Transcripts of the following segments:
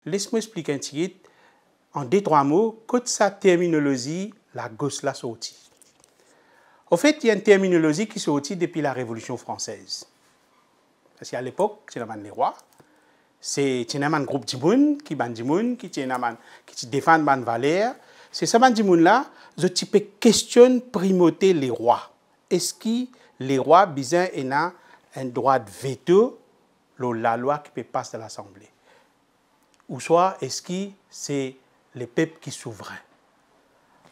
Laisse-moi expliquer un petit en deux, trois mots, toute sa terminologie, la gauche l'a sortie. Au fait, il y a une terminologie qui est sortie depuis la Révolution française. Parce qu'à l'époque, c'est les rois. C'est un groupe de gens qui défendent les valeurs. C'est ça, les gens-là, qui questionnent primauté les rois. Est-ce que les rois ont un droit de veto sur la loi qui peut passer de l'Assemblée? Ou soit, est-ce que c'est le peuple qui est souverain?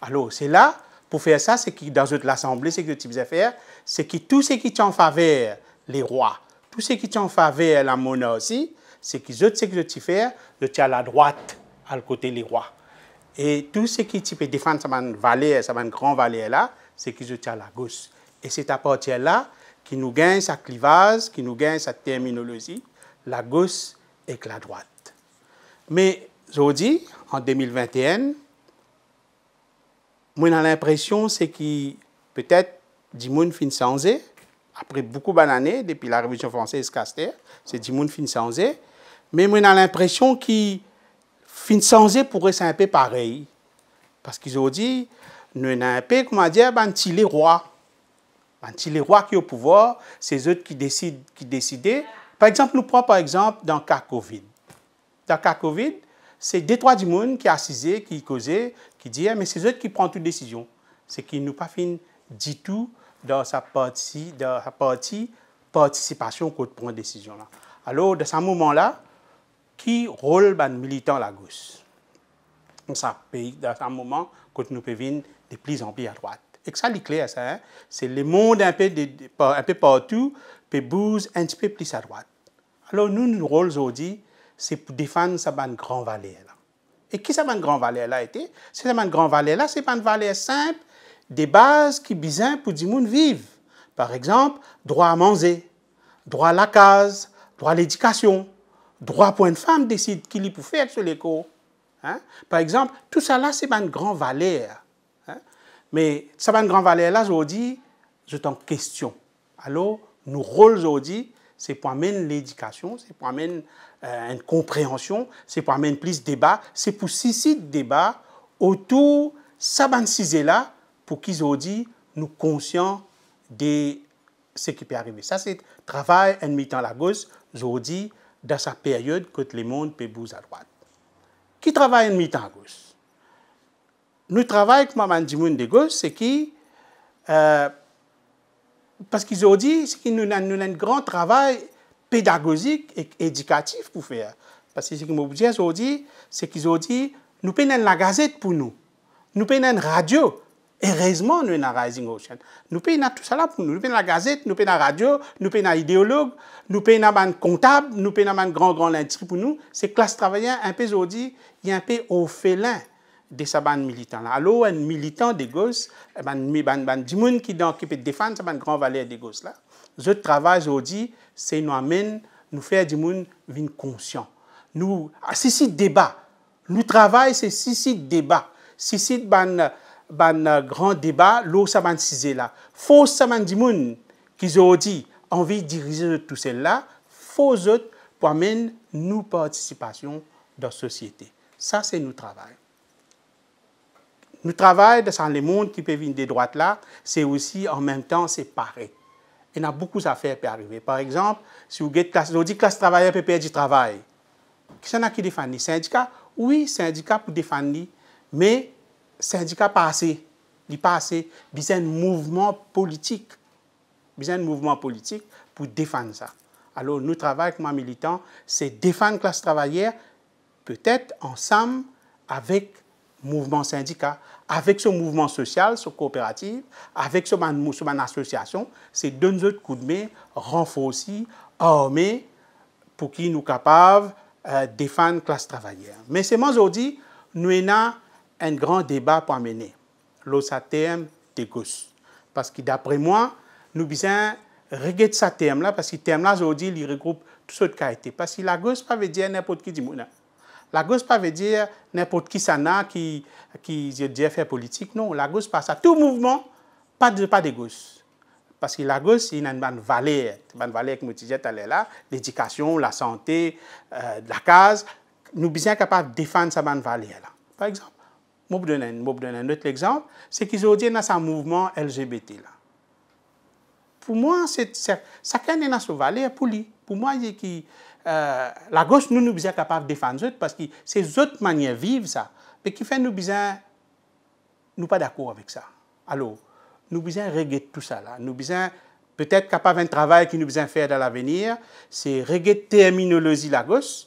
Alors, c'est là, pour faire ça, c'est que dans l'Assemblée, ce que tu veux faire, c'est que tout ce qui est en faveur les rois, tout ce qui est en faveur la monarchie, c'est que ce que tu fais, tu as la droite à côté des rois. Et tout ce qui tu peux défendre sa valeur, sa grande valeur là, c'est que tu as la gauche. Et c'est à partir de là qui nous gagne sa clivage, qui nous gagne sa terminologie, la gauche et la droite. Mais aujourd'hui, en 2021, moi, j'ai l'impression que peut-être du monde fin changé. Après beaucoup d'années, depuis la Révolution française, c'est du monde fin changé. Mais moi, j'ai l'impression que fin changé pourrait être un peu pareil. Parce qu'aujourd'hui, nous avons un peu, comment dire, les rois. Les rois qui ont au pouvoir, c'est eux qui décident. Par exemple, nous prenons par exemple dans le cas Covid. Dans le cas Covid, c'est deux, trois du monde qui assisent, qui causaient, qui disent, mais c'est eux qui prennent toute décision. C'est qu'ils n'ont pas fait du tout dans sa participation qu'on prend une décision. Là. Alors, dans ce moment-là, qui rôle le militant à la gauche? Dans ce moment, quand nous pouvons venir de plus en plus à droite. Et que ça, c'est clair, ça. Hein? C'est le monde un peu partout peut bouger un petit peu plus à droite. Alors, nous, notre rôle aujourd'hui, c'est pour défendre sa grande valeur. Là. Et qui sa grande valeur là été? Cette grande valeur là, c'est pas une valeur simple, des bases qui besoin pour du monde vivre. Par exemple, droit à manger, droit à la case, droit à l'éducation, droit pour une femme décide qu'il peut faire sur l'école. Hein? Par exemple, tout ça là, c'est une grande valeur. Hein? Mais ça une grande valeur là, aujourd'hui, je t'en question. Alors, nos rôles aujourd'hui, c'est pour amener l'éducation, c'est pour amener une compréhension, c'est pour amener plus de débat, c'est pour susciter débat autour de ce sujet-là, pour qu'ils aujourd'hui nous conscients de ce qui peut arriver. Ça, c'est le travail en mettant la gauche aujourd'hui dans sa période que le monde peut bouger à droite. Qui travaille en mettant à gauche? Nous travaillons comme un monde de gauche, c'est qui parce qu'ils ont dit que nous avons un grand travail pédagogique et éducatif pour faire. Parce que ce qu'ils m'ont dit aujourd'hui, c'est qu'ils ont dit nous payons la gazette pour nous. Nous payons une radio. Heureusement, nous avons la Rising Ocean. Nous payons tout ça là pour nous. Nous payons la gazette, nous payons la radio, nous payons un idéologue, nous payons un comptable, nous payons un grand industrie pour nous. Ces classes travaillantes, un peu aujourd'hui, il y a un peu au félin de ces militants. Alors, un militant de gauche, du monde qui peut défendre cette grande valeur de gauche là. Notre travail aujourd'hui, c'est nous faire du monde conscient. Nous, c'est débat. Nous travaillons, c'est débat. C'est grand débat, l'eau ça va ciser là. Faut ça du monde qui aujourd'hui envie de diriger tout cela, faut autres pour amener nous participation dans la société. Ça c'est notre travail. Nous travaillons dans le monde qui peut venir des droites là, c'est aussi en même temps séparé. Il y a beaucoup d'affaires qui peuvent arriver. Par exemple, si vous dites classe travailleur peut perdre du travail. Qui est-ce qui défend les syndicats? Oui, syndicats pour défendre, mais syndicat pas assez. Il pas assez. Il y a un mouvement politique. Il y a un mouvement politique pour défendre ça. Alors, nous travaillons comme militants, c'est défendre la classe travailleur, peut-être ensemble avec le mouvement syndicat, avec ce mouvement social, ce coopérative, avec ce association, c'est donner autres coups de main, renforcer, armer, pour qu'ils nous capables de défendre la classe travailleur. Mais c'est aujourd'hui, nous avons un grand débat pour mener. L'autre terme de gauche. Parce que d'après moi, nous besoin regarder ce terme-là, parce que ce terme-là, aujourd'hui, il regroupe tout ce qui a été. Parce que la gauche, ça veut dire n'importe qui du monde. La gauche, ça veut dire n'importe qui ça qui dit faire politique. Non, la gauche, pas ça. Tout mouvement, pas de gauche. Parce que la gauche, il y a une valeur. Une valeur, comme je disais tout à l'heure, l'éducation, la santé, la case. nous sommes capables de défendre sa valeur là. Par exemple, je vais donner un autre exemple, c'est qu'ils ont dit dans ce mouvement LGBT là. Pour moi, chacun a son valeur pour lui. Pour moi, la gauche, nous sommes capables de défendre parce que c'est autre manière de vivre ça, mais qui fait nous nous pas d'accord avec ça. Alors, nous besoin regretter tout ça là. Nous besoin peut-être capable un travail qui nous besoin faire dans l'avenir, c'est regretter terminologie la gauche,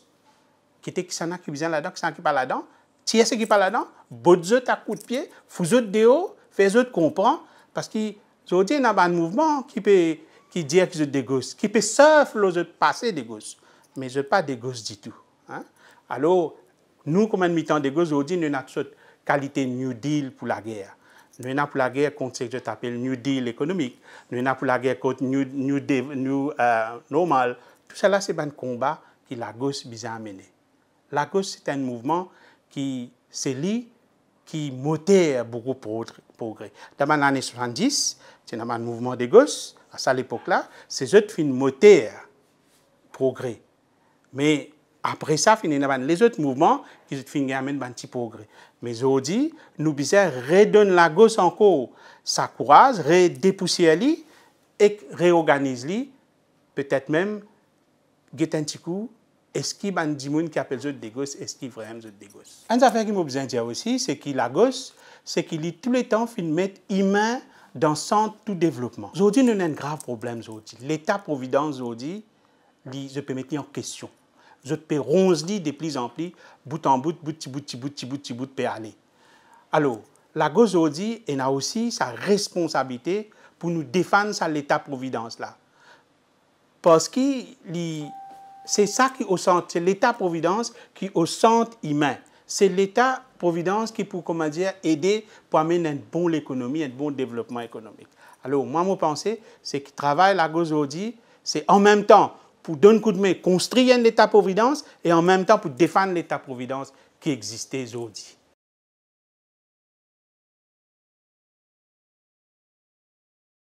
qui était qui s'en a qui besoin là-dedans, qui s'en qui pas là-dedans, tiers qui pas là-dedans, botte à coup de pied, fous autres de haut, fait autres comprendre parce que aujourd'hui, il y a un mouvement qui dit qu'ils sont des gosses, qui peut sauf les autres passer des gosses, mais je ne pas des gosses du tout. Hein? Alors, nous, comme un militant des gosses, aujourd'hui, nous avons cette qualité New Deal pour la guerre. Nous avons pour la guerre contre ce que j'appelle New Deal économique. Nous avons pour la guerre contre New Normal. Tout cela, c'est un combat que la gauche a mené. La gauche, c'est un mouvement qui, c'est lui qui motive beaucoup de progrès. Dans les années 70, c'est un mouvement de gauche, à cette époque-là, c'est eux qui moteur progrès. Mais après ça, les autres mouvements qui amènent un petit progrès. Mais aujourd'hui, nous devons redonner la gauche encore sa courage, redépoussiérer et réorganiser, peut-être même, un petit coup. Est-ce qu'il y a des gens qui appellent des gosses, est-ce qu'il y a vraiment des gosses? Une affaire qui m'a besoin de dire aussi, c'est que la gauche, c'est qu'il est tout le temps fait mettre humain dans son tout développement. Aujourd'hui, nous avons un grave problème. L'État-providence, aujourd'hui, je peux mettre en question. Je peux roncer de plus en plus, bout en bout, bout, peut aller. Alors, la gauche, aujourd'hui, elle a aussi sa responsabilité pour nous défendre l'État-providence là. Parce que c'est ça qui au centre, c'est l'État-providence qui est au centre humain. C'est l'État-providence qui peut, comment dire, aider pour amener une bonne économie, un bon développement économique. Alors, moi, mon pensée, c'est que travail la gauche aujourd'hui, c'est en même temps pour donner un coup de main, construire un État-providence et en même temps pour défendre l'État-providence qui existait aujourd'hui.